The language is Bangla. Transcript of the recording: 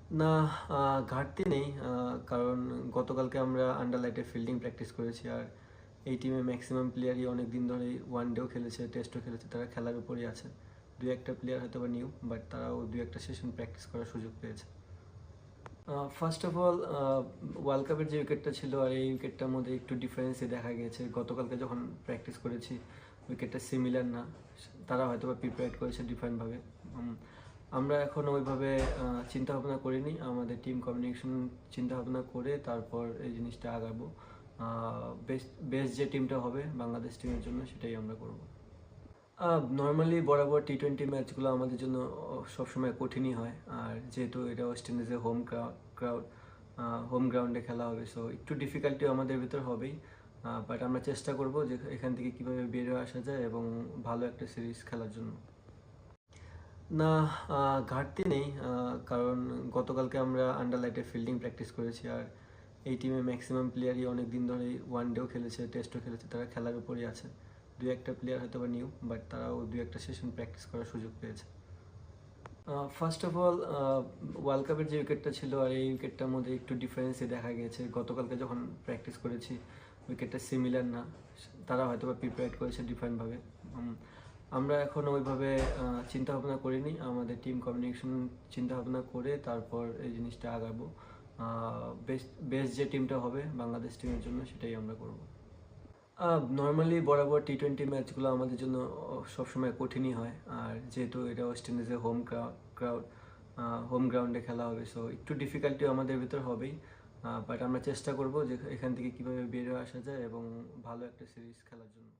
না, ঘাটতি নেই। কারণ গতকালকে আমরা আন্ডার লাইটে ফিল্ডিং প্র্যাকটিস করেছি। আর এই টিমে ম্যাক্সিমাম প্লেয়ারই অনেক দিন ধরেই ওয়ান ডেও খেলেছে, টেস্টও খেলেছে। তারা খেলার উপরই আছে। ২-১টা প্লেয়ার হয়তো বা নিউ, বাট তারাও ২-১টা সেশন প্র্যাকটিস করার সুযোগ পেয়েছে। ফার্স্ট অফ অল, ওয়ার্ল্ড কাপের যে উইকেটটা ছিল আর এই উইকেটটার মধ্যে একটু ডিফারেন্সই দেখা গিয়েছে। গতকালকে যখন প্র্যাকটিস করেছি, উইকেটটা সিমিলার না। তারা হয়তো বা প্রিপেয়ার করেছে ডিফারেন্টভাবে। আমরা এখন ওইভাবে চিন্তা ভাবনা করিনি। আমাদের টিম কমিউনিকেশন চিন্তা ভাবনা করে তারপর এই জিনিসটা আগাবো। বেস্ট বেস্ট যে টিমটা হবে বাংলাদেশ টিমের জন্য, সেটাই আমরা করব। নর্মালি বরাবর টি-20 ম্যাচগুলো আমাদের জন্য সবসময় কঠিনই হয়। আর যেহেতু এটা ওয়েস্ট ইন্ডিজের ক্রাউড হোম গ্রাউন্ডে খেলা হবে, সো একটু ডিফিকাল্টিও আমাদের ভিতর হবেই। বাট আমরা চেষ্টা করব যে এখান থেকে কীভাবে বেরিয়ে আসা যায় এবং ভালো একটা সিরিজ খেলার জন্য। না, ঘাটতি নেই। কারণ গতকালকে আমরা আন্ডার লাইটে ফিল্ডিং প্র্যাকটিস করেছি। আর এই টিমে ম্যাক্সিমাম প্লেয়ারই অনেক দিন ধরেই ওয়ান ডেও খেলেছে, টেস্টও খেলেছে। তারা খেলার উপরই আছে। ২-১টা প্লেয়ার হয়তো বা নিউ, বাট তারাও ২-১টা সেশন প্র্যাকটিস করার সুযোগ পেয়েছে। ফার্স্ট অফ অল, ওয়ার্ল্ড কাপের যে উইকেটটা ছিল আর এই উইকেটটার মধ্যে একটু ডিফারেন্সই দেখা গিয়েছে। গতকালকে যখন প্র্যাকটিস করেছি, উইকেটটা সিমিলার না। তারা হয়তো বা প্রিপেয়ার করেছে ডিফারেন্টভাবে। আমরা এখন ওইভাবে চিন্তা ভাবনা করিনি। আমাদের টিম কমিউনিকেশন চিন্তা ভাবনা করে তারপর এই জিনিসটা আগাবো। বেস্ট বেস্ট যে টিমটা হবে বাংলাদেশ টিমের জন্য, সেটাই আমরা করব। নর্মালি বরাবর টি-20 ম্যাচগুলো আমাদের জন্য সবসময় কঠিনই হয়। আর যেহেতু এটা ওয়েস্ট ইন্ডিজের ক্রাউড হোম গ্রাউন্ডে খেলা হবে, সো একটু ডিফিকাল্টিও আমাদের ভিতর হবেই। বাট আমরা চেষ্টা করব যে এখান থেকে কীভাবে বেরিয়ে আসা যায় এবং ভালো একটা সিরিজ খেলার জন্য।